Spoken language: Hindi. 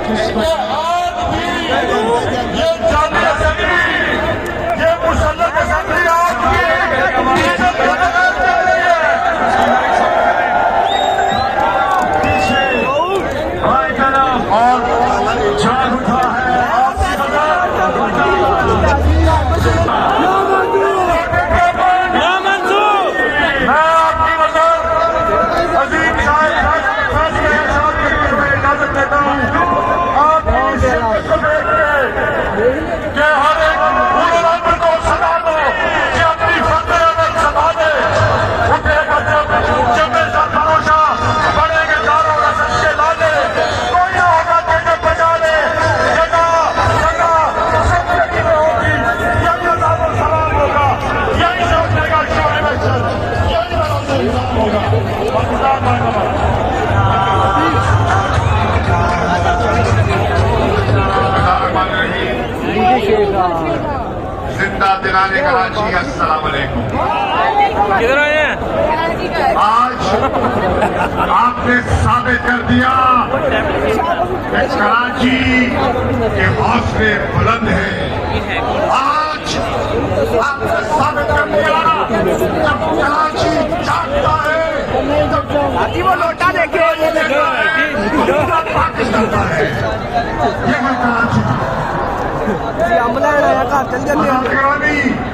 ये जामी असेंबली, ये मुसल्लत असेंबली आपकी इज्जत को नकार दे रही है। भाई जनाब और जाग उठा है आपकी वजह। मैं आपकी वजह अजीम शायर फैसले इरशाद करते हुए इजाजत देता हूँ। आपकी शिद्दत को देख के कि हर एक बुरे रंग को सदा दो कि अपनी फतेह अगर सदा दे उठेगा जब ऐसा भरोसा बढ़ेंगे दारों का सच्चे लाले। कोई ना होगा तेरे बजा ले जगह जगह सबसे की होगी। यही अज़ाब और सलाम होगा, यही से उठेगा शोर महशर, यही मेरा इंतज़ाम होगा। पाकिस्तान जिंदाबाद। जिंदा दिलाने कराची, अस्सलाम वालेकुम। किधर आए हैं? आज आपने साबित कर दिया कि कराची के हौसले बुलंद हैं। आज आपने साबित कर दिया जब कराची जागता है, जब वो लोटा देखे पूरा पाकिस्तान का है। ये है कराची। अमला घर चल जाते हैं।